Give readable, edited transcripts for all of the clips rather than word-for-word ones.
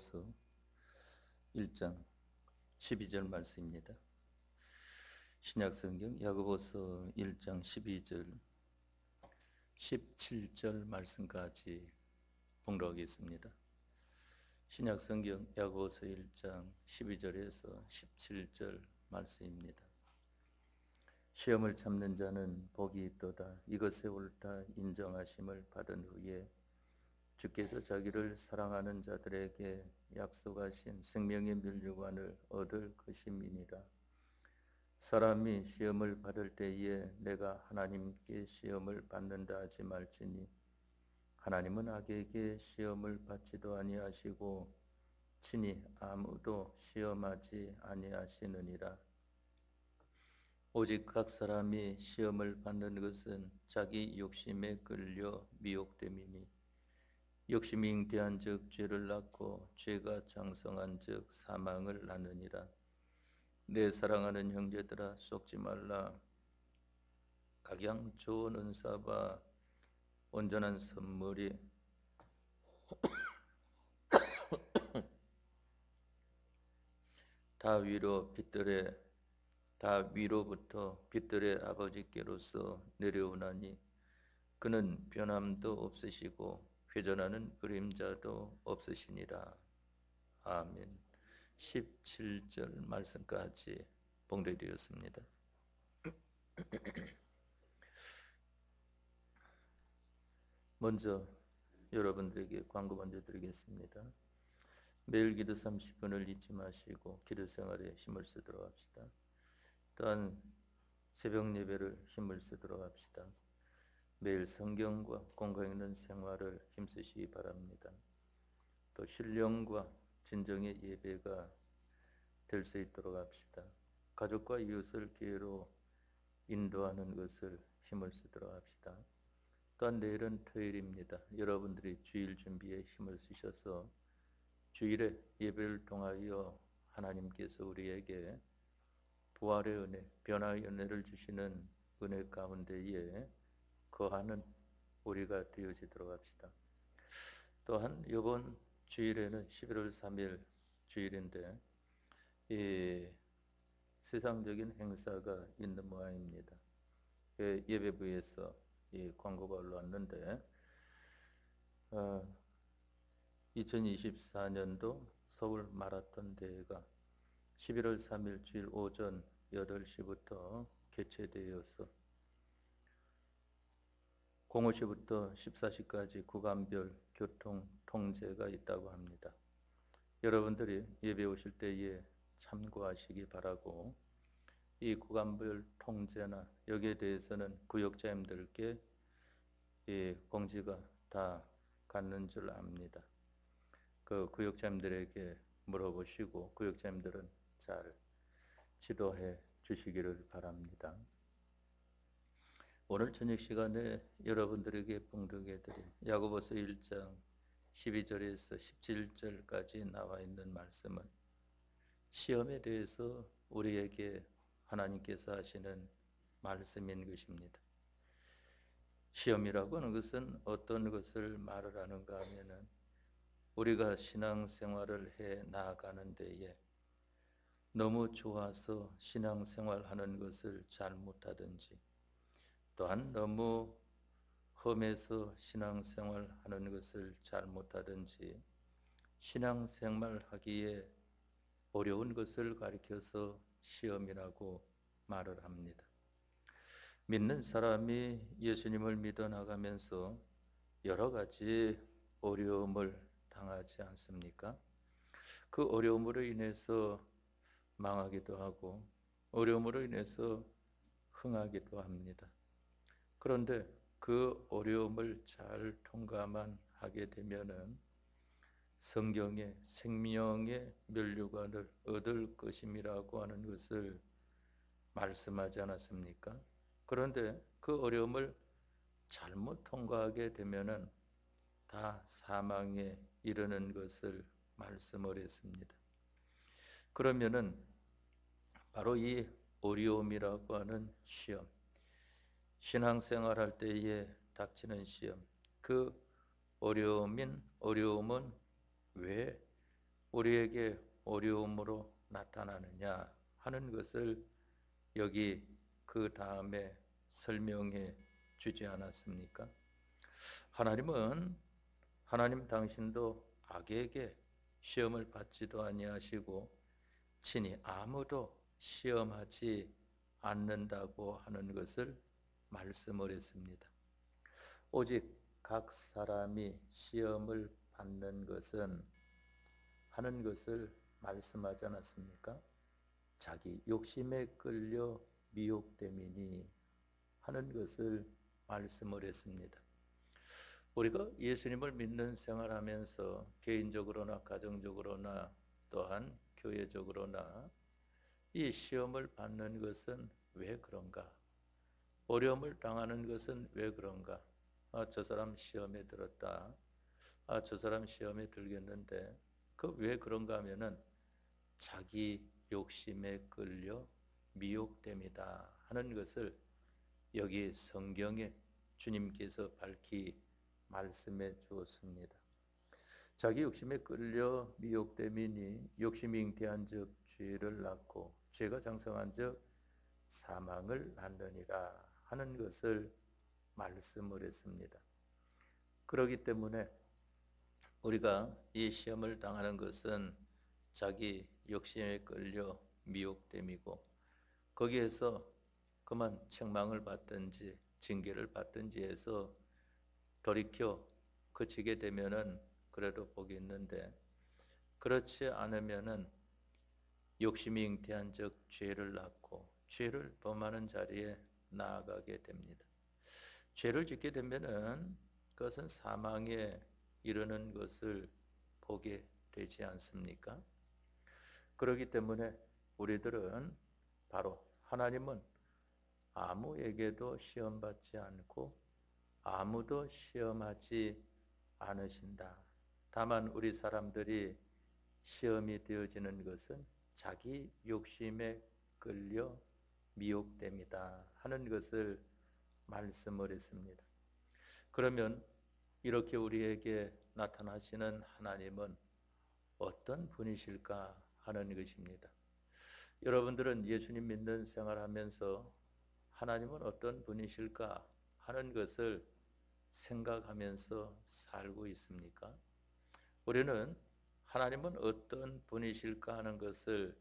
야고보서 1장 12절 말씀입니다. 신약성경 야고보서 1장 12절 17절 말씀까지 봉독하겠습니다. 신약성경 야고보서 1장 12절에서 17절 말씀입니다. 시험을 참는 자는 복이 있도다. 이것에 옳다 인정하심을 받은 후에 주께서 자기를 사랑하는 자들에게 약속하신 생명의 면류관을 얻을 것임이니라. 사람이 시험을 받을 때에 내가 하나님께 시험을 받는다 하지 말지니 하나님은 악에게 시험을 받지도 아니하시고 친히 아무도 시험하지 아니하시느니라. 오직 각 사람이 시험을 받는 것은 자기 욕심에 끌려 미혹됨이니 욕심이 잉태한즉 죄를 낳고 죄가 장성한즉 사망을 낳느니라. 내 사랑하는 형제들아 속지 말라. 각양 좋은 은사와 온전한 선물이 다 위로부터 빛들의 아버지께로서 내려오나니 그는 변함도 없으시고 회전하는 그림자도 없으시니라. 아멘. 17절 말씀까지 봉독되었습니다. 먼저 여러분들에게 광고 먼저 드리겠습니다. 매일 기도 30분을 잊지 마시고 기도 생활에 힘을 쓰도록 합시다. 또한 새벽 예배를 힘을 쓰도록 합시다. 매일 성경과 공감 있는 생활을 힘쓰시기 바랍니다. 또 신령과 진정의 예배가 될 수 있도록 합시다. 가족과 이웃을 기회로 인도하는 것을 힘을 쓰도록 합시다. 또한 내일은 토요일입니다. 여러분들이 주일 준비에 힘을 쓰셔서 주일에 예배를 통하여 하나님께서 우리에게 부활의 은혜, 변화의 은혜를 주시는 은혜 가운데에 거하는 우리가 되어지도록 합시다. 또한 이번 주일에는 11월 3일 주일인데 세상적인 행사가 있는 모양입니다. 예배부에서 광고가 올라왔는데 2024년도 서울 마라톤 대회가 11월 3일 주일 오전 8시부터 개최되어서 05시부터 14시까지 구간별 교통 통제가 있다고 합니다. 여러분들이 예배 오실 때에 참고하시기 바라고, 이 구간별 통제나 여기에 대해서는 구역장님들께 공지가 다 갔는 줄 압니다. 그 구역장님들에게 물어보시고 구역장님들은 잘 지도해 주시기를 바랍니다. 오늘 저녁 시간에 여러분들에게 봉독해드린 야고보서 1장 12절에서 17절까지 나와 있는 말씀은 시험에 대해서 우리에게 하나님께서 하시는 말씀인 것입니다. 시험이라고 하는 것은 어떤 것을 말을 하는가 하면은 우리가 신앙생활을 해 나아가는 데에 너무 좋아서 신앙생활하는 것을 잘못하든지, 또한 너무 험해서 신앙생활하는 것을 잘못하든지, 신앙생활하기에 어려운 것을 가리켜서 시험이라고 말을 합니다. 믿는 사람이 예수님을 믿어 나가면서 여러 가지 어려움을 당하지 않습니까? 그 어려움으로 인해서 망하기도 하고 어려움으로 인해서 흥하기도 합니다. 그런데 그 어려움을 잘 통과만 하게 되면은 성경의 생명의 면류관을 얻을 것임이라고 하는 것을 말씀하지 않았습니까? 그런데 그 어려움을 잘못 통과하게 되면은 다 사망에 이르는 것을 말씀을 했습니다. 그러면은 바로 이 어려움이라고 하는 시험, 신앙생활할 때에 닥치는 시험, 그 어려움은 왜 우리에게 어려움으로 나타나느냐 하는 것을 여기 그 다음에 설명해 주지 않았습니까? 하나님 당신도 악에게 시험을 받지도 아니하시고 친히 아무도 시험하지 않는다고 하는 것을 말씀을 했습니다. 오직 각 사람이 시험을 받는 것은 하는 것을 말씀하지 않았습니까? 자기 욕심에 끌려 미혹됨이니 하는 것을 말씀을 했습니다. 우리가 예수님을 믿는 생활하면서 개인적으로나 가정적으로나 또한 교회적으로나 이 시험을 받는 것은 왜 그런가? 어려움을 당하는 것은 왜 그런가? 저 사람 시험에 들었다. 저 사람 시험에 들겠는데 그 왜 그런가 하면은 자기 욕심에 끌려 미혹됨이다 하는 것을 여기 성경에 주님께서 밝히 말씀해 주었습니다. 자기 욕심에 끌려 미혹됨이니 욕심이 잉태한 즉 죄를 낳고 죄가 장성한 즉 사망을 낳느니라 하는 것을 말씀을 했습니다. 그렇기 때문에 우리가 이 시험을 당하는 것은 자기 욕심에 끌려 미혹됨이고 거기에서 그만 책망을 받든지 징계를 받든지 해서 돌이켜 그치게 되면은 그래도 복이 있는데 그렇지 않으면은 욕심이 잉태한 즉 죄를 낳고 죄를 범하는 자리에 나아가게 됩니다. 죄를 짓게 되면은 그것은 사망에 이르는 것을 보게 되지 않습니까? 그렇기 때문에 우리들은 바로 하나님은 아무에게도 시험받지 않고 아무도 시험하지 않으신다. 다만 우리 사람들이 시험이 되어지는 것은 자기 욕심에 끌려 미혹됩니다 하는 것을 말씀을 했습니다. 그러면 이렇게 우리에게 나타나시는 하나님은 어떤 분이실까 하는 것입니다. 여러분들은 예수님 믿는 생활하면서 하나님은 어떤 분이실까 하는 것을 생각하면서 살고 있습니까? 우리는 하나님은 어떤 분이실까 하는 것을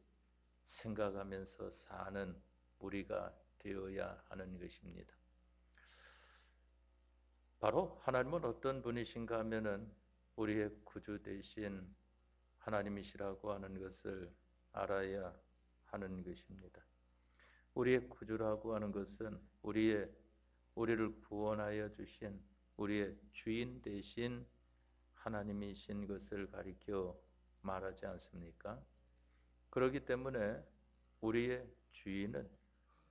생각하면서 사는 우리가 되어야 하는 것입니다. 바로 하나님은 어떤 분이신가 하면은 우리의 구주 되신 하나님이시라고 하는 것을 알아야 하는 것입니다. 우리의 구주라고 하는 것은 우리를 구원하여 주신 우리의 주인 되신 하나님이신 것을 가리켜 말하지 않습니까? 그렇기 때문에 우리의 주인은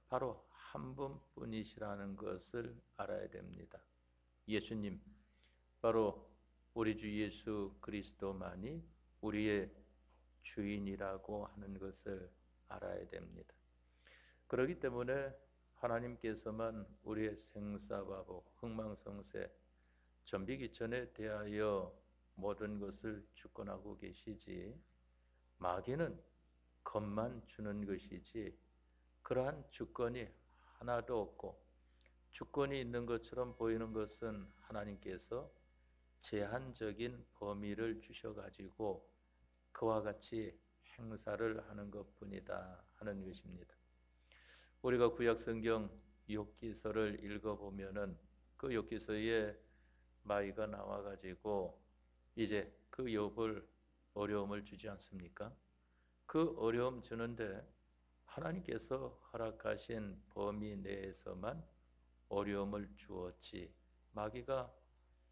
바로 한 분뿐이시라는 것을 알아야 됩니다. 예수님, 바로 우리 주 예수 그리스도만이 우리의 주인이라고 하는 것을 알아야 됩니다. 그렇기 때문에 하나님께서만 우리의 생사바보, 흥망성쇠, 전비기천에 대하여 모든 것을 주권하고 계시지 마귀는 겁만 주는 것이지 그러한 주권이 하나도 없고 주권이 있는 것처럼 보이는 것은 하나님께서 제한적인 범위를 주셔가지고 그와 같이 행사를 하는 것뿐이다 하는 것입니다. 우리가 구약성경 욥기서를 읽어보면은 그 욥기서에 마귀가 나와가지고 이제 그 욥을 어려움을 주지 않습니까? 그 어려움 주는데 하나님께서 허락하신 범위 내에서만 어려움을 주었지 마귀가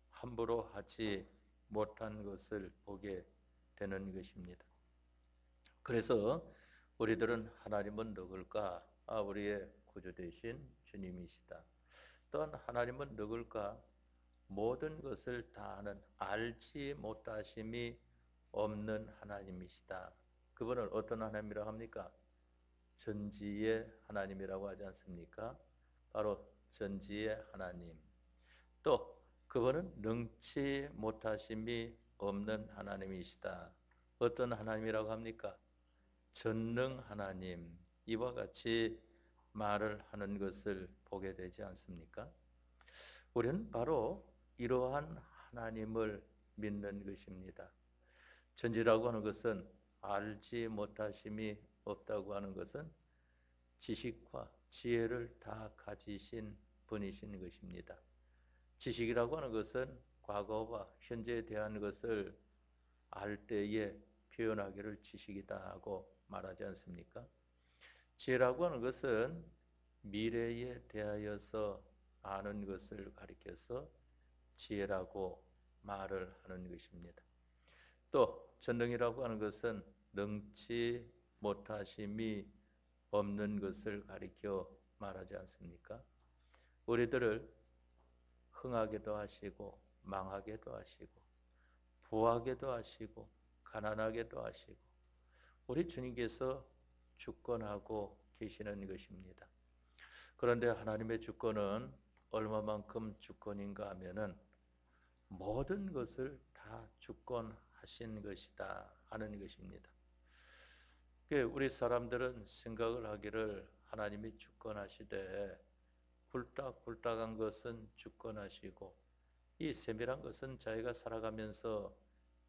함부로 하지 못한 것을 보게 되는 것입니다. 그래서 우리들은 하나님은 누굴까? 우리의 구주 되신 주님이시다. 또한 하나님은 누굴까? 모든 것을 다 아는 알지 못하심이 없는 하나님이시다. 그분을 어떤 하나님이라고 합니까? 전지의 하나님이라고 하지 않습니까? 바로 전지의 하나님. 또 그분은 능치 못하심이 없는 하나님이시다. 어떤 하나님이라고 합니까? 전능 하나님. 이와 같이 말을 하는 것을 보게 되지 않습니까? 우리는 바로 이러한 하나님을 믿는 것입니다. 천지라고 하는 것은 알지 못하심이 없다고 하는 것은 지식과 지혜를 다 가지신 분이신 것입니다. 지식이라고 하는 것은 과거와 현재에 대한 것을 알 때에 표현하기를 지식이다 하고 말하지 않습니까? 지혜라고 하는 것은 미래에 대하여서 아는 것을 가리켜서 지혜라고 말을 하는 것입니다. 또 전능이라고 하는 것은 능치 못하심이 없는 것을 가리켜 말하지 않습니까? 우리들을 흥하게도 하시고 망하게도 하시고 부하게도 하시고 가난하게도 하시고 우리 주님께서 주권하고 계시는 것입니다. 그런데 하나님의 주권은 얼마만큼 주권인가 하면은 모든 것을 다 주권하신 것이다 하는 것입니다. 우리 사람들은 생각을 하기를 하나님이 주권하시되 굴딱굴딱한 것은 주권하시고 이 세밀한 것은 자기가 살아가면서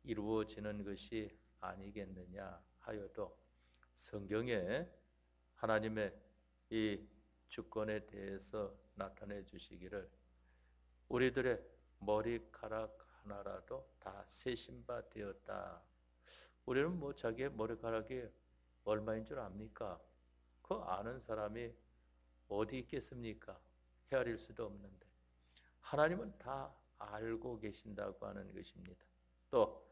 이루어지는 것이 아니겠느냐 하여도 성경에 하나님의 이 주권에 대해서 나타내 주시기를 우리들의 머리카락 하나라도 다 세신 바 되었다. 우리는 뭐 자기의 머리카락이 얼마인 줄 압니까? 그 아는 사람이 어디 있겠습니까? 헤아릴 수도 없는데 하나님은 다 알고 계신다고 하는 것입니다. 또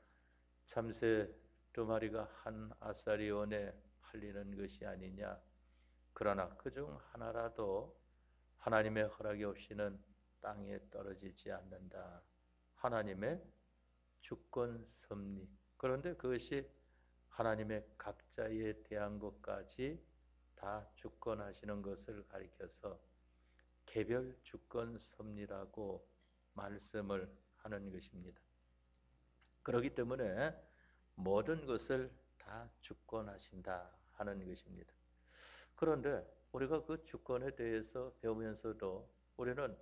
참새 2마리가 한 아사리온에 팔리는 것이 아니냐. 그러나 그중 하나라도 하나님의 허락이 없이는 땅에 떨어지지 않는다. 하나님의 주권 섭리. 그런데 그것이 하나님의 각자에 대한 것까지 다 주권하시는 것을 가리켜서 개별 주권 섭리라고 말씀을 하는 것입니다. 그렇기 때문에 모든 것을 다 주권하신다 하는 것입니다. 그런데 우리가 그 주권에 대해서 배우면서도 우리는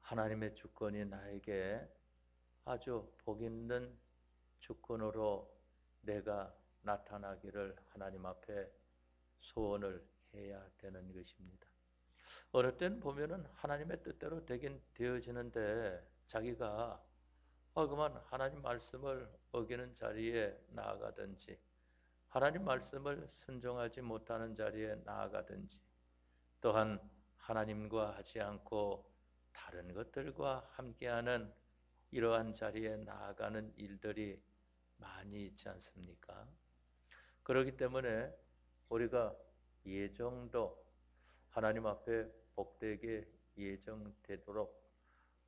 하나님의 주권이 나에게 아주 복 있는 주권으로 내가 나타나기를 하나님 앞에 소원을 해야 되는 것입니다. 어느 때는 보면은 하나님의 뜻대로 되긴 되어지는데 자기가 그만 하나님 말씀을 어기는 자리에 나아가든지 하나님 말씀을 순종하지 못하는 자리에 나아가든지 또한 하나님과 하지 않고 다른 것들과 함께하는 이러한 자리에 나아가는 일들이 많이 있지 않습니까? 그렇기 때문에 우리가 예정도 하나님 앞에 복되게 예정되도록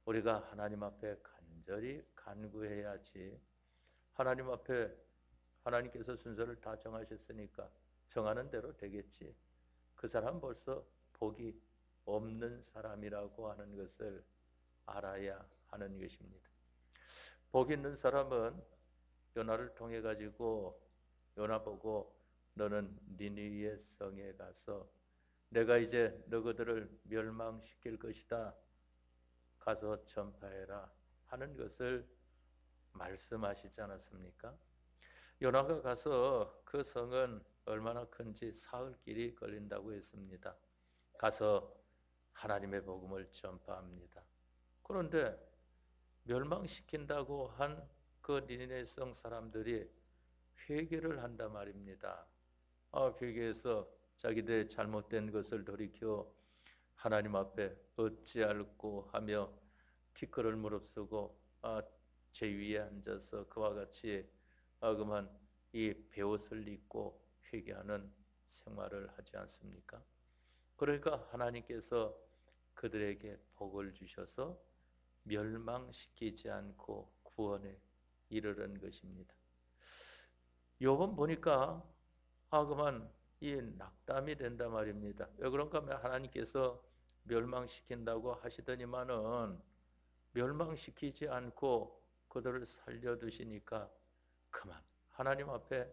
우리가 하나님 앞에 간절히 간구해야지 하나님 앞에 하나님께서 순서를 다 정하셨으니까 정하는 대로 되겠지. 그 사람 벌써 복이 없는 사람이라고 하는 것을 알아야 하는 것입니다. 복 있는 사람은 요나를 통해 가지고 요나 보고 너는 니느웨 성에 가서 내가 이제 너희들을 멸망시킬 것이다. 가서 전파해라 하는 것을 말씀하시지 않았습니까? 요나가 가서 그 성은 얼마나 큰지 사흘 길이 걸린다고 했습니다. 가서 하나님의 복음을 전파합니다. 그런데 멸망시킨다고 한 그 니느웨 성 사람들이 회개를 한단 말입니다. 회개해서 자기들의 잘못된 것을 돌이켜 하나님 앞에 어찌할꼬 하며 티끌을 무릅쓰고 제 위에 앉아서 그와 같이 그만 이 베옷을 입고 회개하는 생활을 하지 않습니까? 그러니까 하나님께서 그들에게 복을 주셔서 멸망시키지 않고 구원에 이르는 것입니다. 요번 보니까 그만 이 낙담이 된단 말입니다. 왜 그런가 하면 하나님께서 멸망시킨다고 하시더니만은 멸망시키지 않고 그들을 살려두시니까 그만 하나님 앞에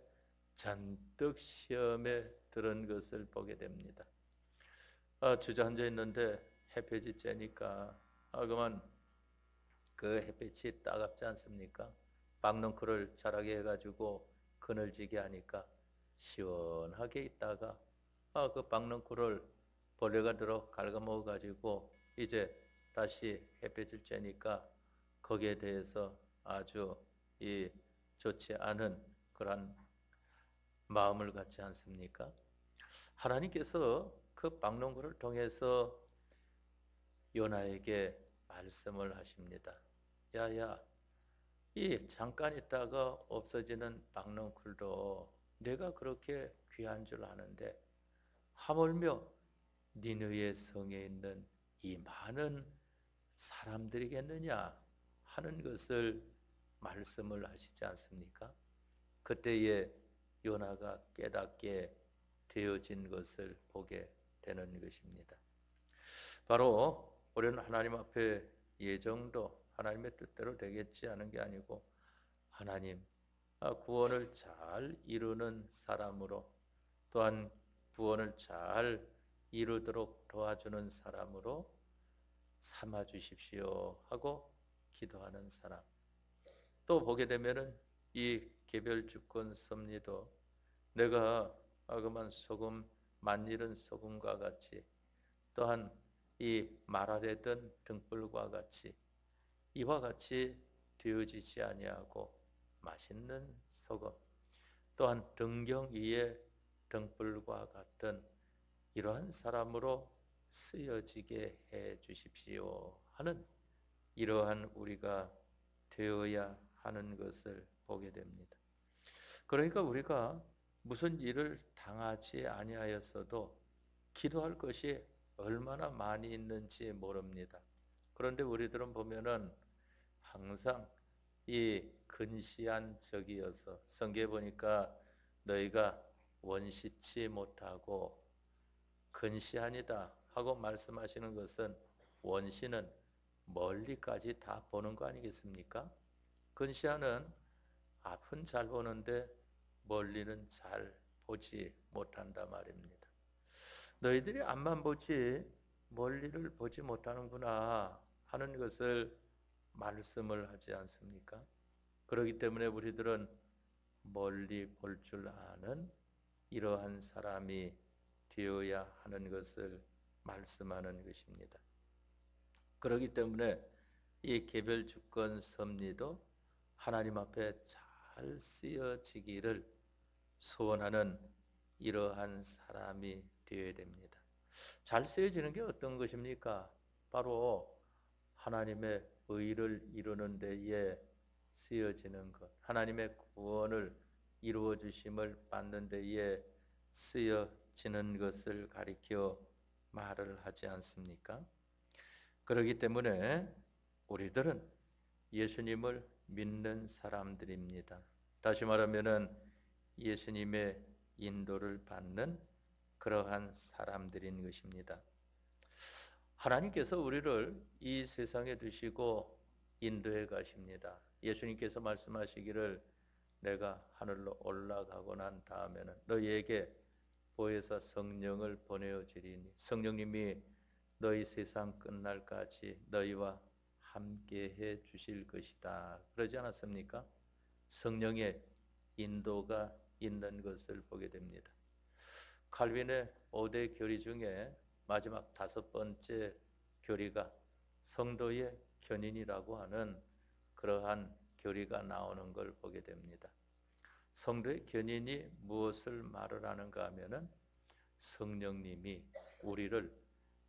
잔뜩 시험에 들은 것을 보게 됩니다. 주저앉아 있는데 햇볕이 쬐니까 그만 그 햇빛이 따갑지 않습니까? 박넝쿨을 자라게 해가지고 그늘지게 하니까 시원하게 있다가 그 박넝쿨을 벌레가 들어 갉아먹어가지고 이제 다시 햇빛을 쬐니까 거기에 대해서 아주 좋지 않은 그런 마음을 갖지 않습니까? 하나님께서 그 박농구를 통해서 요나에게 말씀을 하십니다. 야야, 이 잠깐 있다가 없어지는 박농쿨도 내가 그렇게 귀한 줄 아는데 하물며 니느의 성에 있는 이 많은 사람들이겠느냐 하는 것을 말씀을 하시지 않습니까? 그때에 요나가 깨닫게 되어진 것을 보게 되는 것입니다. 바로 우리는 하나님 앞에 예정도 하나님의 뜻대로 되겠지 하는 게 아니고 하나님 구원을 잘 이루는 사람으로 또한 구원을 잘 이루도록 도와주는 사람으로 삼아 주십시오 하고 기도하는 사람. 또 보게 되면은 이 개별 주권 섭리도 내가 그만 소금 만일은 소금과 같이 또한 이 말하려던 등불과 같이 이와 같이 되어지지 아니하고 맛있는 소금 또한 등경 위에 등불과 같은 이러한 사람으로 쓰여지게 해 주십시오 하는 이러한 우리가 되어야 하는 것을 보게 됩니다. 그러니까 우리가 무슨 일을 당하지 아니하였어도 기도할 것이 얼마나 많이 있는지 모릅니다. 그런데 우리들은 보면은 항상 이 근시한 적이어서 성경에 보니까 너희가 원시치 못하고 근시한이다 하고 말씀하시는 것은 원시는 멀리까지 다 보는 거 아니겠습니까? 근시한은 앞은 잘 보는데 멀리는 잘 보지 못한다 말입니다. 너희들이 앞만 보지 멀리를 보지 못하는구나 하는 것을 말씀을 하지 않습니까? 그렇기 때문에 우리들은 멀리 볼 줄 아는 이러한 사람이 되어야 하는 것을 말씀하는 것입니다. 그렇기 때문에 이 개별 주권 섭리도 하나님 앞에 잘 쓰여지기를 소원하는 이러한 사람이 되어야 됩니다. 잘 쓰여지는 게 어떤 것입니까? 바로 하나님의 의를 이루는 데에 쓰여지는 것, 하나님의 구원을 이루어 주심을 받는 데에 쓰여지는 것을 가리켜 말을 하지 않습니까? 그렇기 때문에 우리들은 예수님을 믿는 사람들입니다. 다시 말하면은 예수님의 인도를 받는 그러한 사람들인 것입니다. 하나님께서 우리를 이 세상에 두시고 인도해 가십니다. 예수님께서 말씀하시기를 내가 하늘로 올라가고 난 다음에는 너희에게 보혜사 성령을 보내어 주리니 성령님이 너희 세상 끝날까지 너희와 함께 해 주실 것이다. 그러지 않았습니까? 성령의 인도가 있는 것을 보게 됩니다. 칼빈의 5대 교리 중에 마지막 5번째 교리가 성도의 견인이라고 하는 그러한 교리가 나오는 걸 보게 됩니다. 성도의 견인이 무엇을 말을 하는가 하면은 성령님이 우리를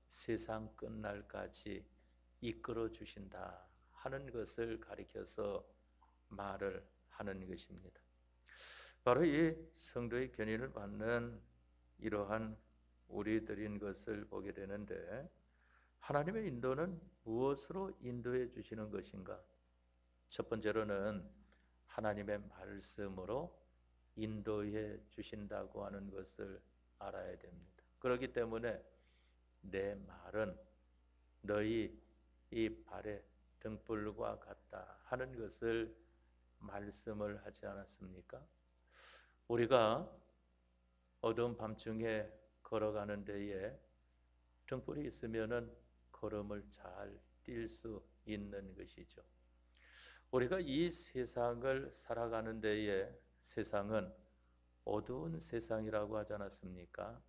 세상 끝날까지 이끌어 주신다 하는 것을 가리켜서 말을 하는 것입니다. 바로 이 성도의 견인을 받는 이러한 우리들인 것을 보게 되는데 하나님의 인도는 무엇으로 인도해 주시는 것인가? 첫 번째로는 하나님의 말씀으로 인도해 주신다고 하는 것을 알아야 됩니다. 그렇기 때문에 내 말은 너희 이 발의 등불과 같다 하는 것을 말씀을 하지 않았습니까? 우리가 어두운 밤중에 걸어가는 데에 등불이 있으면은 걸음을 잘 뛸 수 있는 것이죠. 우리가 이 세상을 살아가는 데에 세상은 어두운 세상이라고 하지 않았습니까?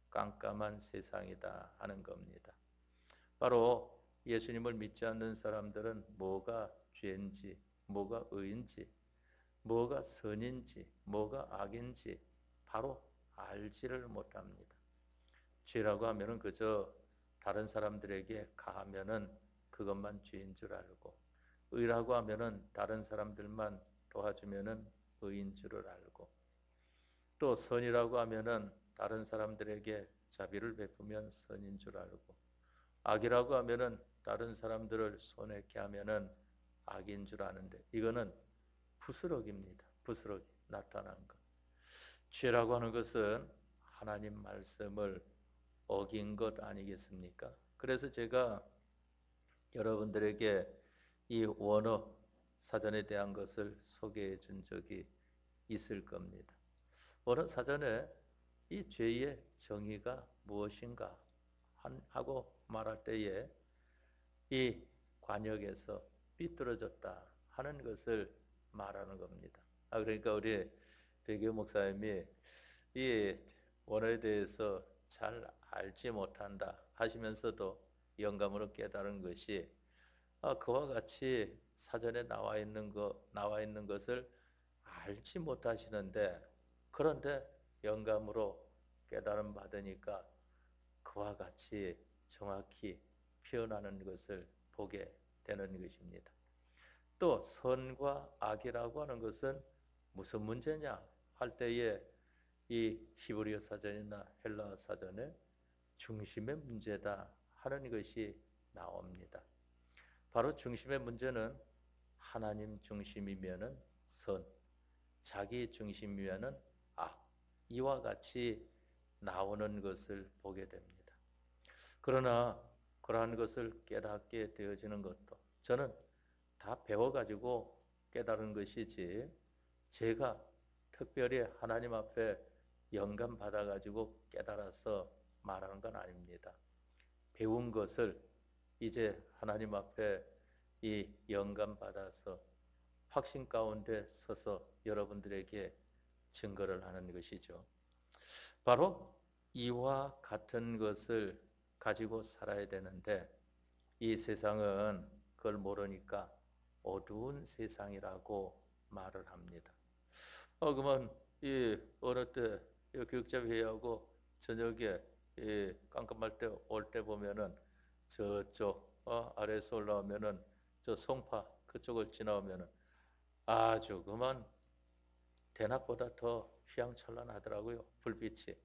깜깜한 세상이다 하는 겁니다. 바로 예수님을 믿지 않는 사람들은 뭐가 죄인지, 뭐가 의인지, 뭐가 선인지, 뭐가 악인지 바로 알지를 못합니다. 죄라고 하면은 그저 다른 사람들에게 가하면은 그것만 죄인 줄 알고, 의라고 하면은 다른 사람들만 도와주면은 의인 줄을 알고, 또 선이라고 하면은 다른 사람들에게 자비를 베푸면 선인 줄 알고, 악이라고 하면은 다른 사람들을 손해케 하면은 악인 줄 아는데, 이거는 부스럭입니다. 부스럭이 나타난 것. 죄라고 하는 것은 하나님 말씀을 어긴 것 아니겠습니까? 그래서 제가 여러분들에게 이 원어 사전에 대한 것을 소개해 준 적이 있을 겁니다. 원어 사전에 이 죄의 정의가 무엇인가 하고 말할 때에 이 관역에서 삐뚤어졌다 하는 것을 말하는 겁니다. 그러니까 우리 백유 목사님이 이 원어에 대해서 잘 알지 못한다 하시면서도 영감으로 깨달은 것이 그와 같이 사전에 나와 있는 것을 알지 못하시는데, 그런데 영감으로 깨달음 받으니까 그와 같이 정확히 표현하는 것을 보게 되는 것입니다. 또 선과 악이라고 하는 것은 무슨 문제냐 할 때에 이 히브리어 사전이나 헬라어 사전에 중심의 문제다 하는 것이 나옵니다. 바로 중심의 문제는 하나님 중심이면은 선, 자기 중심이면은 악, 이와 같이 나오는 것을 보게 됩니다. 그러나 그러한 것을 깨닫게 되어지는 것도 저는 다 배워가지고 깨달은 것이지, 제가 특별히 하나님 앞에 영감 받아가지고 깨달아서 말하는 건 아닙니다. 배운 것을 이제 하나님 앞에 이 영감 받아서 확신 가운데 서서 여러분들에게 증거를 하는 것이죠. 바로 이와 같은 것을 가지고 살아야 되는데, 이 세상은 그걸 모르니까 어두운 세상이라고 말을 합니다. 그러면 이 어느 때 교육자 회의하고 저녁에 이 깜깜할 때 올 때 보면은 저쪽 아래에서 올라오면은 저 송파 그쪽을 지나오면은 아주 그만 대낮보다 더 휘황찬란하더라고요, 불빛이.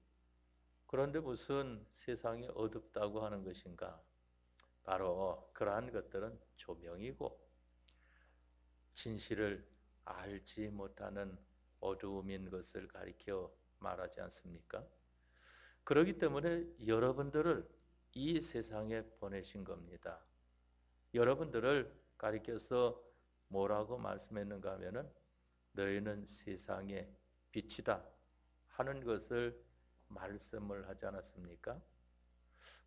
그런데 무슨 세상이 어둡다고 하는 것인가? 바로 그러한 것들은 조명이고 진실을 알지 못하는 어두움인 것을 가리켜 말하지 않습니까? 그렇기 때문에 여러분들을 이 세상에 보내신 겁니다. 여러분들을 가리켜서 뭐라고 말씀했는가 하면은 너희는 세상의 빛이다 하는 것을 말씀을 하지 않았습니까?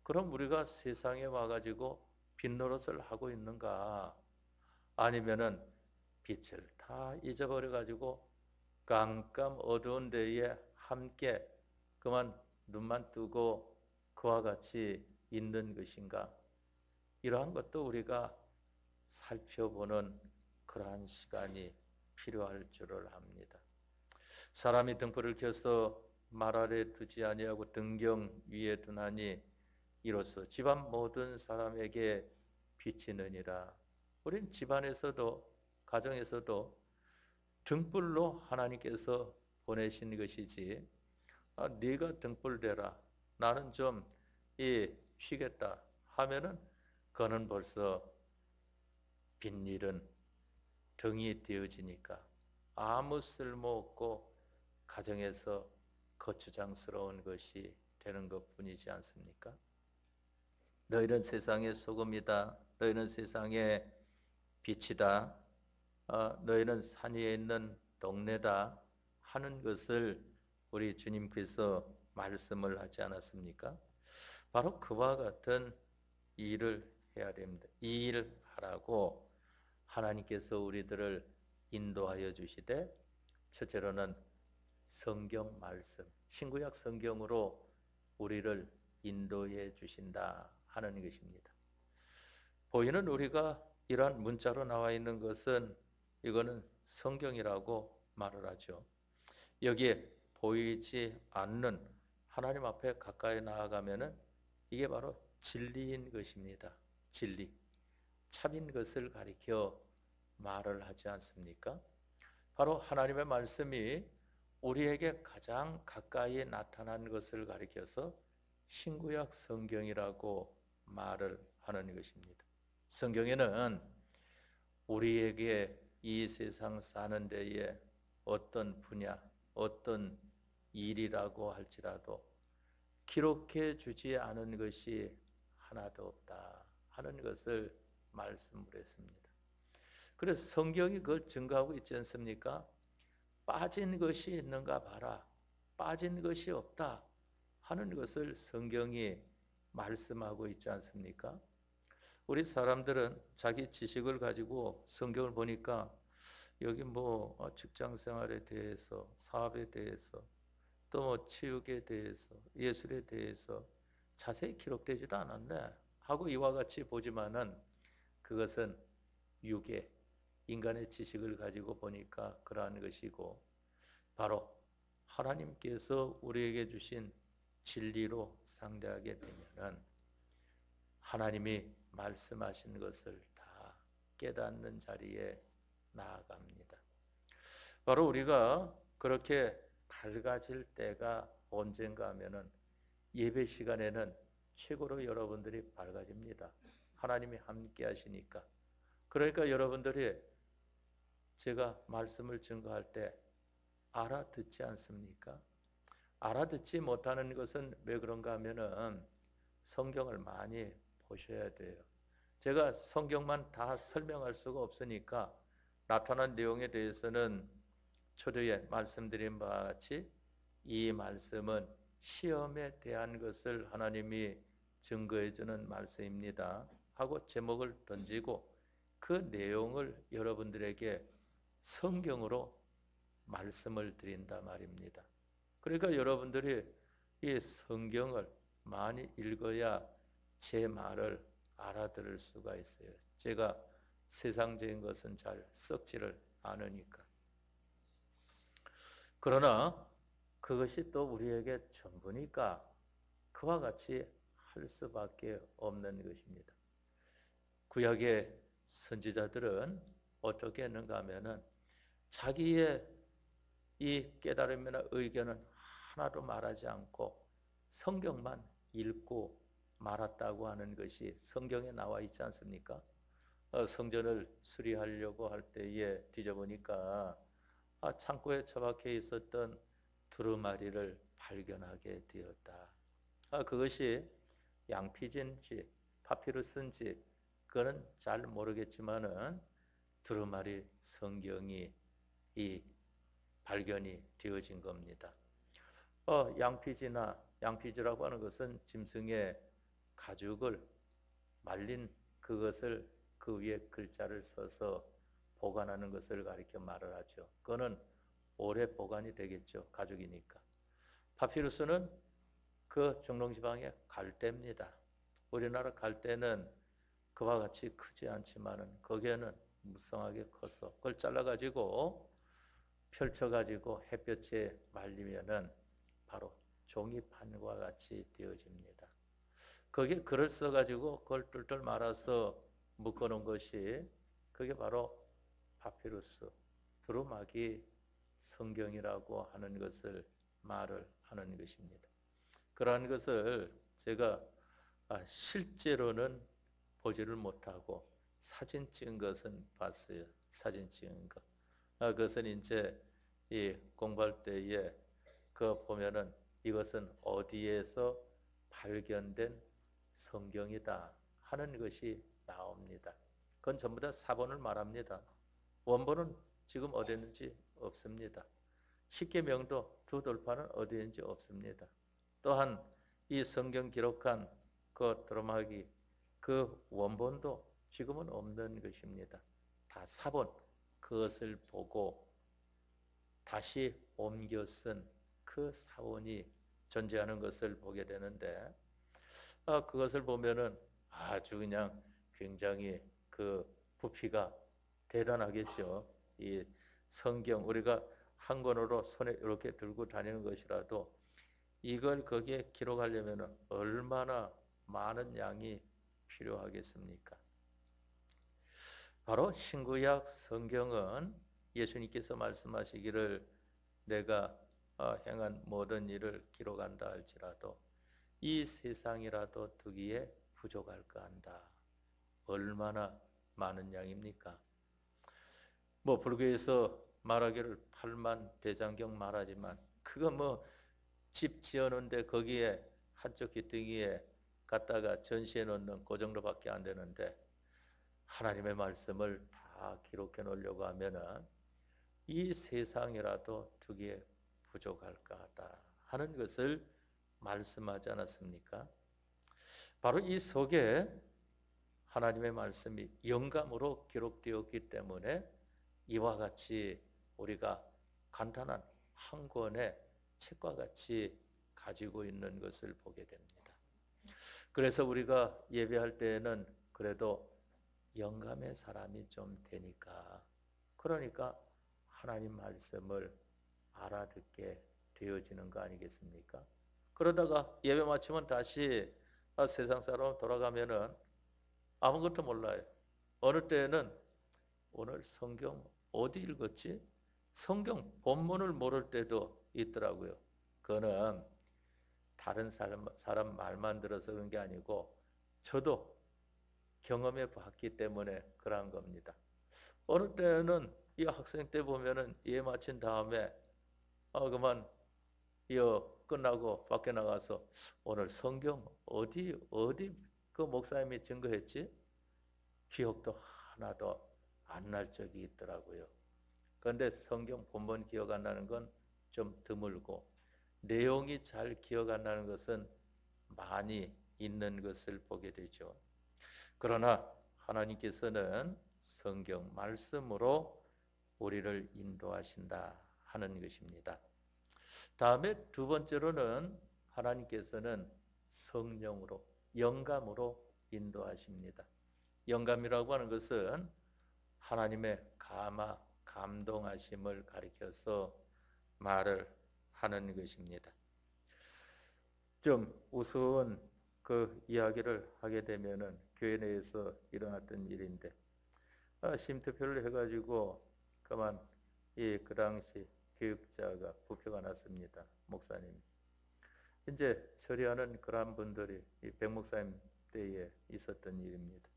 그럼 우리가 세상에 와가지고 빛 노릇을 하고 있는가? 아니면은 빛을 다 잊어버려가지고 깜깜 어두운 데에 함께 그만 눈만 뜨고 그와 같이 있는 것인가? 이러한 것도 우리가 살펴보는 그러한 시간이 필요할 줄을 압니다. 사람이 등불을 켜서 말 아래 두지 아니하고 등경 위에 두나니 이로써 집안 모든 사람에게 비치느니라. 우린 집안에서도 가정에서도 등불로 하나님께서 보내신 것이지, 네가 등불 되라, 나는 좀 쉬겠다 하면은 그는 벌써 빈일은 등이 되어지니까 아무 쓸모없고 가정에서 거추장스러운 것이 되는 것뿐이지 않습니까? 너희는 세상의 소금이다. 너희는 세상의 빛이다. 너희는 산 위에 있는 동네다 하는 것을 우리 주님께서 말씀을 하지 않았습니까? 바로 그와 같은 일을 해야 됩니다. 이 일을 하라고 하나님께서 우리들을 인도하여 주시되, 첫째로는 성경 말씀, 신구약 성경으로 우리를 인도해 주신다 하는 것입니다. 보이는 우리가 이러한 문자로 나와 있는 것은 이거는 성경이라고 말을 하죠. 여기에 보이지 않는 하나님 앞에 가까이 나아가면은 이게 바로 진리인 것입니다. 진리. 참인 것을 가리켜 말을 하지 않습니까? 바로 하나님의 말씀이 우리에게 가장 가까이 나타난 것을 가리켜서 신구약 성경이라고 말을 하는 것입니다. 성경에는 우리에게 이 세상 사는 데에 어떤 분야, 어떤 일이라고 할지라도 기록해 주지 않은 것이 하나도 없다 하는 것을 말씀을 했습니다. 그래서 성경이 그걸 증거하고 있지 않습니까? 빠진 것이 있는가 봐라. 빠진 것이 없다 하는 것을 성경이 말씀하고 있지 않습니까? 우리 사람들은 자기 지식을 가지고 성경을 보니까 여기 뭐 직장 생활에 대해서, 사업에 대해서, 또 뭐 체육에 대해서, 예술에 대해서 자세히 기록되지도 않았네 하고 이와 같이 보지만은 그것은 유괴, 인간의 지식을 가지고 보니까 그러한 것이고, 바로 하나님께서 우리에게 주신 진리로 상대하게 되면은 하나님이 말씀하신 것을 다 깨닫는 자리에 나아갑니다. 바로 우리가 그렇게 밝아질 때가 언젠가 하면은 예배 시간에는 최고로 여러분들이 밝아집니다. 하나님이 함께 하시니까. 그러니까 여러분들이 제가 말씀을 증거할 때 알아듣지 않습니까? 알아듣지 못하는 것은 왜 그런가 하면은 성경을 많이 보셔야 돼요. 제가 성경만 다 설명할 수가 없으니까 나타난 내용에 대해서는 초대에 말씀드린 바와 같이 이 말씀은 시험에 대한 것을 하나님이 증거해 주는 말씀입니다 하고 제목을 던지고 그 내용을 여러분들에게 성경으로 말씀을 드린다 말입니다. 그러니까 여러분들이 이 성경을 많이 읽어야 제 말을 알아들을 수가 있어요. 제가 세상적인 것은 잘 썩지를 않으니까. 그러나 그것이 또 우리에게 전부니까 그와 같이 할 수밖에 없는 것입니다. 구약의 선지자들은 어떻게 했는가 하면은 자기의 이 깨달음이나 의견은 하나도 말하지 않고 성경만 읽고 말았다고 하는 것이 성경에 나와 있지 않습니까? 성전을 수리하려고 할 때에 뒤져보니까 창고에 처박혀 있었던 두루마리를 발견하게 되었다. 그것이 양피지인지 파피루스인지 그거는 잘 모르겠지만은 두루마리 성경이 이 발견이 되어진 겁니다. 양피지라고 하는 것은 짐승의 가죽을 말린 그것을 그 위에 글자를 써서 보관하는 것을 가리켜 말을 하죠. 그거는 오래 보관이 되겠죠. 가죽이니까. 파피루스는 그 중동지방의 갈대입니다. 우리나라 갈대는 그와 같이 크지 않지만은 거기에는 무성하게 커서 그걸 잘라가지고 펼쳐가지고 햇볕에 말리면은 바로 종이판과 같이 되어집니다. 거기에 글을 써가지고 그걸 똘똘 말아서 묶어놓은 것이 그게 바로 파피루스, 두루마기 성경이라고 하는 것을 말을 하는 것입니다. 그러한 것을 제가 실제로는 보지를 못하고 사진 찍은 것은 봤어요. 사진 찍은 것. 그것은 이제 이 공부할 때에 그 보면은 이것은 어디에서 발견된 성경이다 하는 것이 나옵니다. 그건 전부 다 사본을 말합니다. 원본은 지금 어디 있는지 없습니다. 십계명도 두 돌판은 어디인지 없습니다. 또한 이 성경 기록한 그 두루마기 그 원본도 지금은 없는 것입니다. 다 사본 그것을 보고 다시 옮겨 쓴 그 사원이 존재하는 것을 보게 되는데 그것을 보면은 아주 그냥 굉장히 그 부피가 대단하겠죠. 이 성경 우리가 한 권으로 손에 이렇게 들고 다니는 것이라도 이걸 거기에 기록하려면 얼마나 많은 양이 필요하겠습니까? 바로 신구약 성경은 예수님께서 말씀하시기를 내가 행한 모든 일을 기록한다 할지라도 이 세상이라도 두기에 부족할까 한다. 얼마나 많은 양입니까? 뭐 불교에서 말하기를 8만 대장경 말하지만 그거 뭐 집 지어놓는데 거기에 한쪽 귀퉁이에 갖다가 전시해 놓는 그 정도밖에 안 되는데 하나님의 말씀을 다 기록해 놓으려고 하면은 이 세상이라도 두기에 부족할까 하다 하는 것을 말씀하지 않았습니까? 바로 이 속에 하나님의 말씀이 영감으로 기록되었기 때문에 이와 같이 우리가 간단한 한 권의 책과 같이 가지고 있는 것을 보게 됩니다. 그래서 우리가 예배할 때에는 그래도 영감의 사람이 좀 되니까 그러니까 하나님 말씀을 알아듣게 되어지는 거 아니겠습니까? 그러다가 예배 마치면 다시 세상 사람 돌아가면은 아무것도 몰라요. 어느 때는 오늘 성경 어디 읽었지? 성경 본문을 모를 때도 있더라고요. 그거는 다른 사람 말만 들어서 그런 게 아니고 저도 경험해 봤기 때문에 그런 겁니다. 어느 때는 이 학생 때 보면은 예배 마친 다음에 그만 끝나고 밖에 나가서 오늘 성경 어디 그 목사님이 증거했지? 기억도 하나도 안 날 적이 있더라고요. 그런데 성경 본문 기억 안 나는 건 좀 드물고 내용이 잘 기억 안 나는 것은 많이 있는 것을 보게 되죠. 그러나 하나님께서는 성경 말씀으로 우리를 인도하신다 하는 것입니다. 다음에 두 번째로는 하나님께서는 성령으로 영감으로 인도하십니다. 영감이라고 하는 것은 하나님의 감동하심을 가리켜서 말을 하는 것입니다. 좀 우스운 그 이야기를 하게 되면은 교회 내에서 일어났던 일인데 쉼터표를 해가지고 그만 그 당시 교육자가 부표가 났습니다. 목사님. 이제 처리하는 그러한 분들이 이 백 목사님 때에 있었던 일입니다.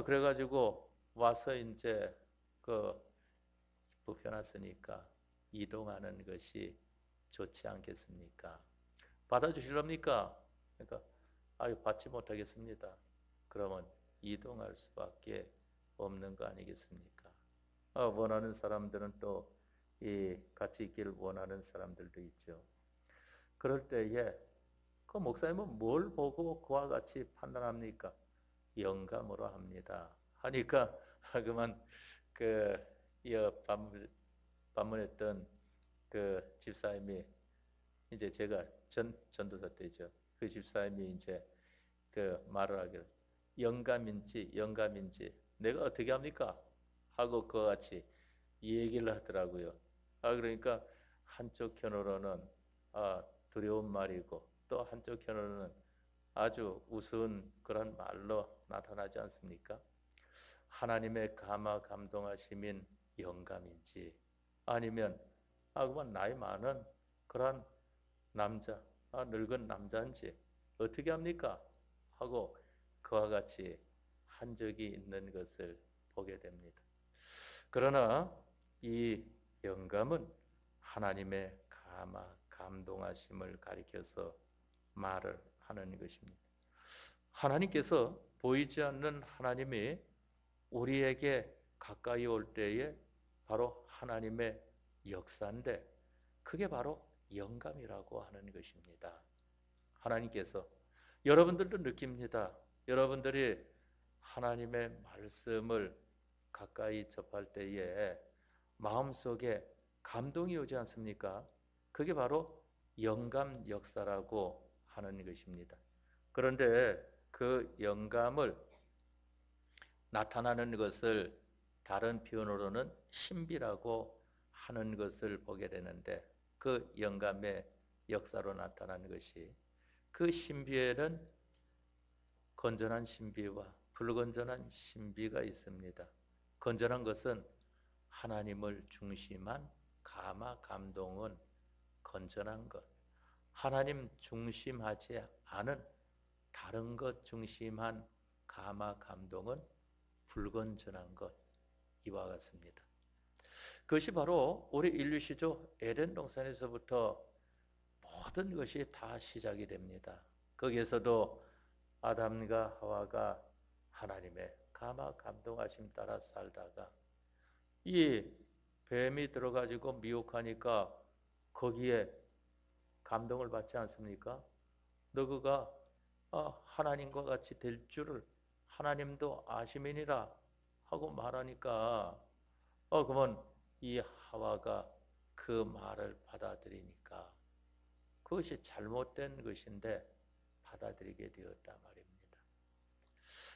그래가지고 와서 이제 그 부표 났으니까 이동하는 것이 좋지 않겠습니까? 받아주실랍니까? 그러니까 받지 못하겠습니다. 그러면 이동할 수밖에 없는 거 아니겠습니까? 원하는 사람들은 또 같이 있기를 원하는 사람들도 있죠. 그럴 때에 그 목사님은 뭘 보고 그와 같이 판단합니까? 영감으로 합니다. 하니까 그만 방문했던 그 집사님이 이제 제가 전도사 때죠. 그 집사님이 이제 그 말을 하기를 영감인지 내가 어떻게 합니까? 하고 그와 같이 얘기를 하더라고요. 그러니까 한쪽 편으로는 두려운 말이고 또 한쪽 편으로는 아주 우스운 그런 말로 나타나지 않습니까? 하나님의 감동하심인 영감인지 아니면 그만 나이 많은 그런 남자, 늙은 남자인지 어떻게 합니까? 하고 그와 같이 한 적이 있는 것을 보게 됩니다. 그러나 이 영감은 하나님의 감동하심을 가리켜서 말을 하는 것입니다. 하나님께서 보이지 않는 하나님이 우리에게 가까이 올 때에 바로 하나님의 역사인데 그게 바로 영감이라고 하는 것입니다. 하나님께서 여러분들도 느낍니다. 여러분들이 하나님의 말씀을 가까이 접할 때에 마음속에 감동이 오지 않습니까? 그게 바로 영감 역사라고 하는 것입니다. 그런데 그 영감을 나타나는 것을 다른 표현으로는 신비라고 하는 것을 보게 되는데 그 영감의 역사로 나타나는 것이 그 신비에는 건전한 신비와 불건전한 신비가 있습니다. 건전한 것은 하나님을 중심한 감화 감동은 건전한 것. 하나님 중심하지 않은 다른 것 중심한 감화 감동은 불건전한 것. 이와 같습니다. 그것이 바로 우리 인류 시조 에덴 동산에서부터 모든 것이 다 시작이 됩니다. 거기에서도 아담과 하와가 하나님의 감화 감동하심 따라 살다가 이 뱀이 들어가지고 미혹하니까 거기에 감동을 받지 않습니까? 너그가 하나님과 같이 될 줄을 하나님도 아심이니라 하고 말하니까 그러면 이 하와가 그 말을 받아들이니까 그것이 잘못된 것인데 받아들이게 되었단 말입니다.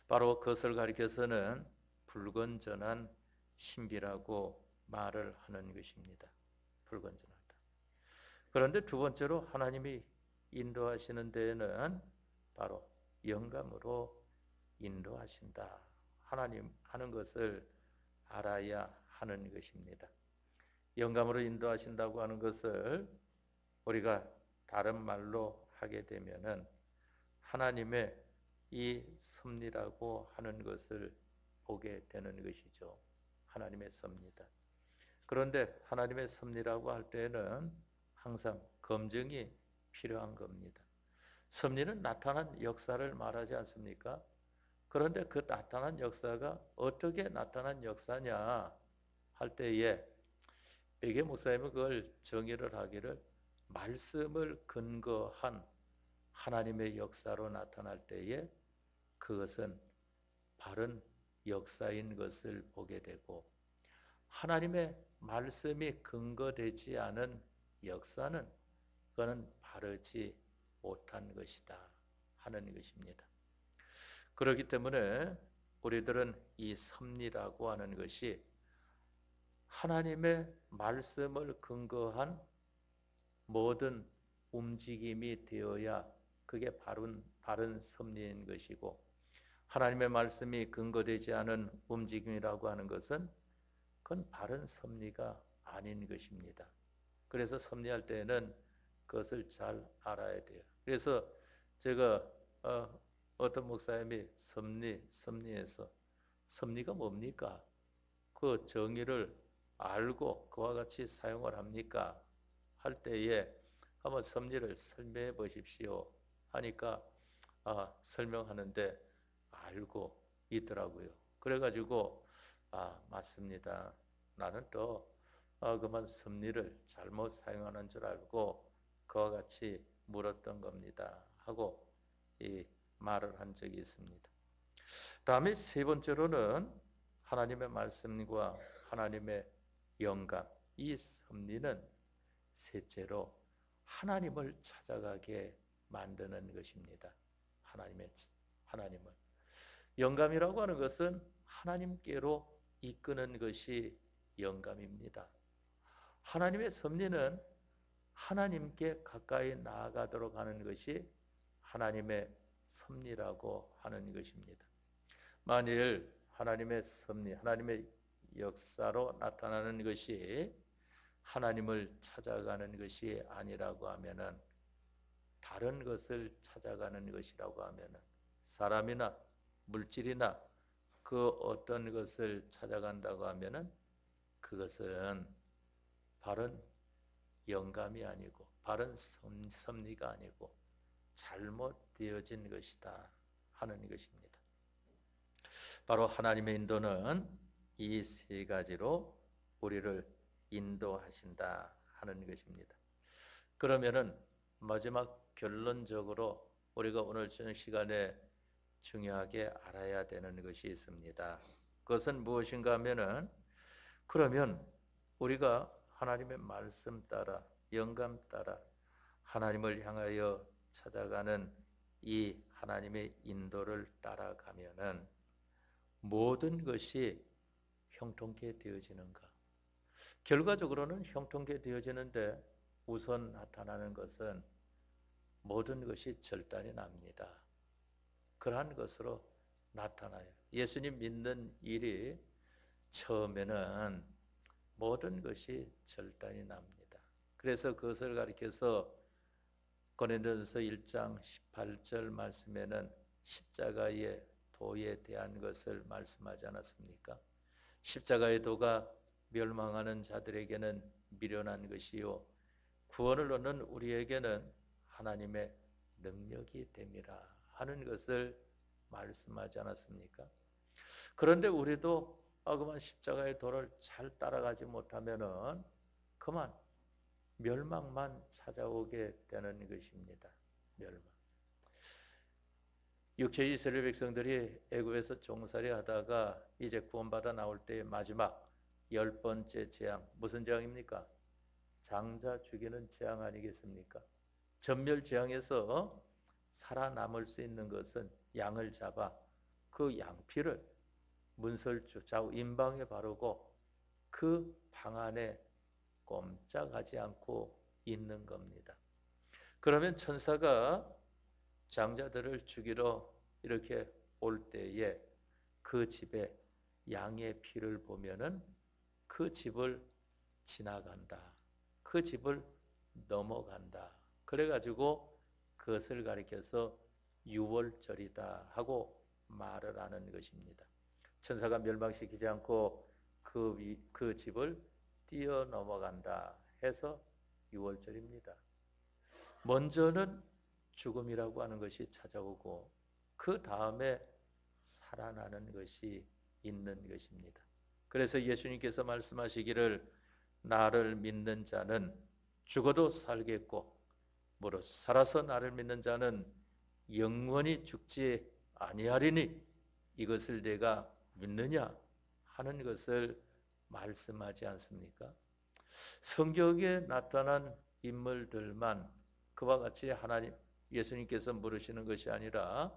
바로 그것을 가리켜서는 불건전한 신비라고 말을 하는 것입니다. 불건전하다. 그런데 두 번째로 하나님이 인도하시는 데에는 바로 영감으로 인도하신다. 하나님 하는 것을 알아야 하는 것입니다. 영감으로 인도하신다고 하는 것을 우리가 다른 말로 하게 되면은 하나님의 이 섭리라고 하는 것을 보게 되는 것이죠. 하나님의 섭리다. 그런데 하나님의 섭리라고 할 때는 항상 검증이 필요한 겁니다. 섭리는 나타난 역사를 말하지 않습니까? 그런데 그 나타난 역사가 어떻게 나타난 역사냐 할 때에 베개 목사님은 그걸 정의를 하기를 말씀을 근거한 하나님의 역사로 나타날 때에 그것은 바른 역사인 것을 보게 되고 하나님의 말씀이 근거되지 않은 역사는 그거는 바르지 못한 것이다 하는 것입니다. 그렇기 때문에 우리들은 이 섭리라고 하는 것이 하나님의 말씀을 근거한 모든 움직임이 되어야 그게 바른 섭리인 것이고 하나님의 말씀이 근거되지 않은 움직임이라고 하는 것은 그건 바른 섭리가 아닌 것입니다. 그래서 섭리할 때는 그것을 잘 알아야 돼요. 그래서 제가 어떤 목사님이 섭리에서 섭리가 뭡니까? 그 정의를 알고 그와 같이 사용을 합니까? 할 때에 한번 섭리를 설명해 보십시오 하니까 설명하는데 알고 있더라고요. 그래가지고 맞습니다. 나는 또 그만 섭리를 잘못 사용하는 줄 알고 그와 같이 물었던 겁니다 하고 이 말을 한 적이 있습니다. 다음에 세 번째로는 하나님의 말씀과 하나님의 영감, 이 섭리는 셋째로 하나님을 찾아가게 만드는 것입니다. 하나님을. 영감이라고 하는 것은 하나님께로 이끄는 것이 영감입니다. 하나님의 섭리는 하나님께 가까이 나아가도록 하는 것이 하나님의 섭리라고 하는 것입니다. 만일 하나님의 섭리, 하나님의 역사로 나타나는 것이 하나님을 찾아가는 것이 아니라고 하면은 다른 것을 찾아가는 것이라고 하면은 사람이나 물질이나 그 어떤 것을 찾아간다고 하면은 그것은 바른 영감이 아니고 바른 섭리가 아니고 잘못되어진 것이다 하는 것입니다. 바로 하나님의 인도는 이 세 가지로 우리를 인도하신다 하는 것입니다. 그러면은 마지막 결론적으로 우리가 오늘 저녁 시간에 중요하게 알아야 되는 것이 있습니다. 그것은 무엇인가 하면은 그러면 우리가 하나님의 말씀 따라 영감 따라 하나님을 향하여 찾아가는 이 하나님의 인도를 따라가면은 모든 것이 형통케 되어지는가? 결과적으로는 형통케 되어지는데 우선 나타나는 것은 모든 것이 절단이 납니다. 그러한 것으로 나타나요. 예수님 믿는 일이 처음에는 모든 것이 절단이 납니다. 그래서 그것을 가리켜서 고린도전서 1장 18절 말씀에는 십자가의 도에 대한 것을 말씀하지 않았습니까? 십자가의 도가 멸망하는 자들에게는 미련한 것이요 구원을 얻는 우리에게는 하나님의 능력이 됨이라 하는 것을 말씀하지 않았습니까? 그런데 우리도 그만 십자가의 도를 잘 따라가지 못하면은 그만 멸망만 찾아오게 되는 것입니다. 멸망. 육체 이스라엘 백성들이 애굽에서 종살이 하다가 이제 구원받아 나올 때의 마지막 10번째 재앙, 무슨 재앙입니까? 장자 죽이는 재앙 아니겠습니까? 전멸 재앙에서 살아남을 수 있는 것은 양을 잡아 그 양피를 문설주 좌우 임방에 바르고 그 방 안에 꼼짝하지 않고 있는 겁니다. 그러면 천사가 장자들을 죽이러 이렇게 올 때에 그 집에 양의 피를 보면은 그 집을 지나간다. 그 집을 넘어간다. 그래가지고 그것을 가리켜서 유월절이다 하고 말을 하는 것입니다. 천사가 멸망시키지 않고 그 집을 뛰어넘어간다 해서 유월절입니다. 먼저는 죽음이라고 하는 것이 찾아오고 그 다음에 살아나는 것이 있는 것입니다. 그래서 예수님께서 말씀하시기를 나를 믿는 자는 죽어도 살겠고 무릇 살아서 나를 믿는 자는 영원히 죽지 아니하리니 이것을 내가 믿느냐 하는 것을 말씀하지 않습니까? 성경에 나타난 인물들만 그와 같이 하나님 예수님께서 물으시는 것이 아니라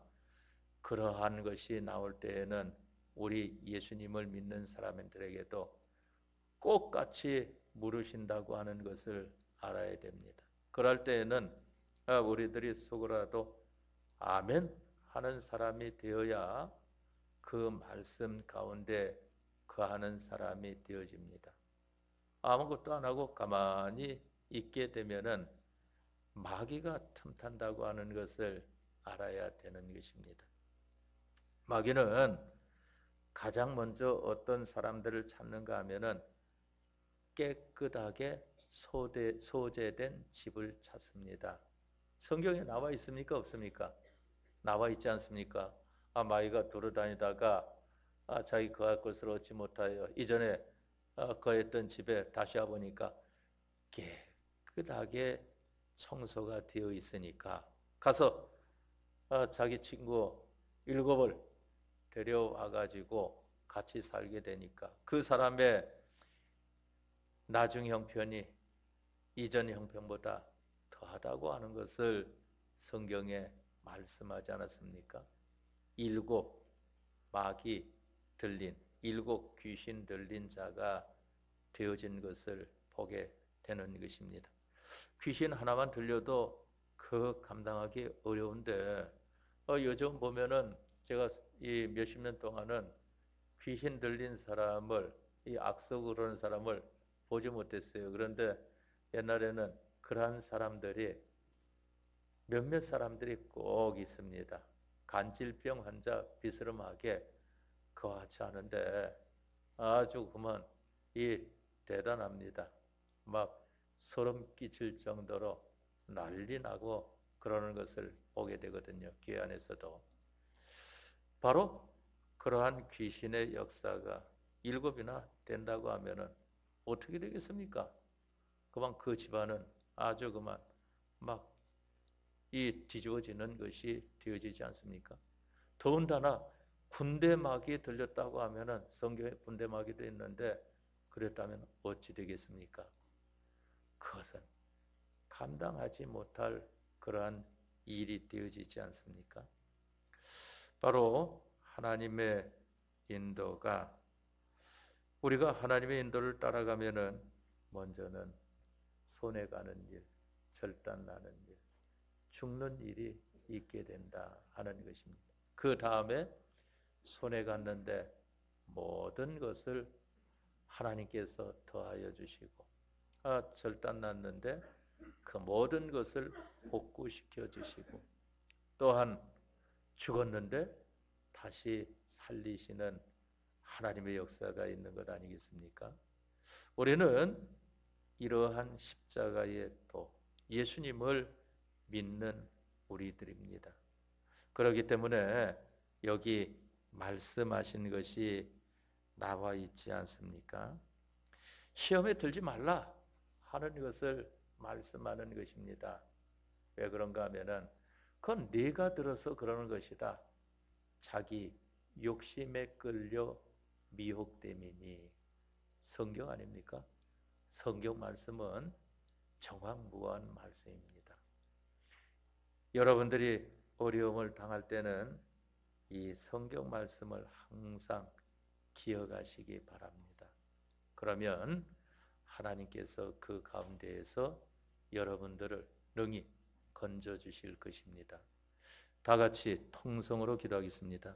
그러한 것이 나올 때에는 우리 예수님을 믿는 사람들에게도 꼭 같이 물으신다고 하는 것을 알아야 됩니다. 그럴 때에는 우리들이 속으로라도 아멘 하는 사람이 되어야 그 말씀 가운데 거하는 사람이 되어집니다. 아무것도 안 하고 가만히 있게 되면은 마귀가 틈탄다고 하는 것을 알아야 되는 것입니다. 마귀는 가장 먼저 어떤 사람들을 찾는가 하면은 깨끗하게 소재된 집을 찾습니다. 성경에 나와 있습니까? 없습니까? 나와 있지 않습니까? 마귀가 돌아다니다가 자기 거할 것을 얻지 못하여 이전에 거했던 집에 다시 와보니까 깨끗하게 청소가 되어 있으니까 가서 자기 친구 7을 데려와 가지고 같이 살게 되니까 그 사람의 나중 형편이 이전 형편보다 더하다고 하는 것을 성경에 말씀하지 않았습니까? 7 마귀 들린 7 귀신 들린 자가 되어진 것을 보게 되는 것입니다. 귀신 하나만 들려도 그 감당하기 어려운데 요즘 보면은 제가 이 몇십 년 동안은 귀신 들린 사람을 이 악석 그러는 사람을 보지 못했어요. 그런데 옛날에는 그러한 사람들이 몇몇 사람들이 꼭 있습니다. 간질병 환자 비스름하게 거하지 않은데 아주 그만 이 대단합니다. 막 소름 끼칠 정도로 난리 나고 그러는 것을 보게 되거든요. 교회 안에서도. 바로 그러한 귀신의 역사가 7이나 된다고 하면은 어떻게 되겠습니까? 그만 그 집안은 아주 그만 막 이 뒤집어지는 것이 되어지지 않습니까? 더군다나 군대막이 들렸다고 하면은 성경에 군대막이도 있는데 그랬다면 어찌 되겠습니까? 그것은 감당하지 못할 그러한 일이 되어지지 않습니까? 바로 하나님의 인도가 우리가 하나님의 인도를 따라가면은 먼저는 손해가는 일, 절단나는 일, 죽는 일이 있게 된다 하는 것입니다. 그 다음에 손해갔는데 모든 것을 하나님께서 더하여 주시고 절단났는데 그 모든 것을 복구시켜 주시고 또한 죽었는데 다시 살리시는 하나님의 역사가 있는 것 아니겠습니까? 우리는 이러한 십자가의 도 예수님을 믿는 우리들입니다. 그렇기 때문에 여기 말씀하신 것이 나와 있지 않습니까? 시험에 들지 말라 하는 것을 말씀하는 것입니다. 왜 그런가 하면은 그건 네가 들어서 그러는 것이다. 자기 욕심에 끌려 미혹됨이니 성경 아닙니까? 성경 말씀은 정확무한 말씀입니다. 여러분들이 어려움을 당할 때는 이 성경 말씀을 항상 기억하시기 바랍니다. 그러면 하나님께서 그 가운데에서 여러분들을 능히 건져 주실 것입니다. 다 같이 통성으로 기도하겠습니다.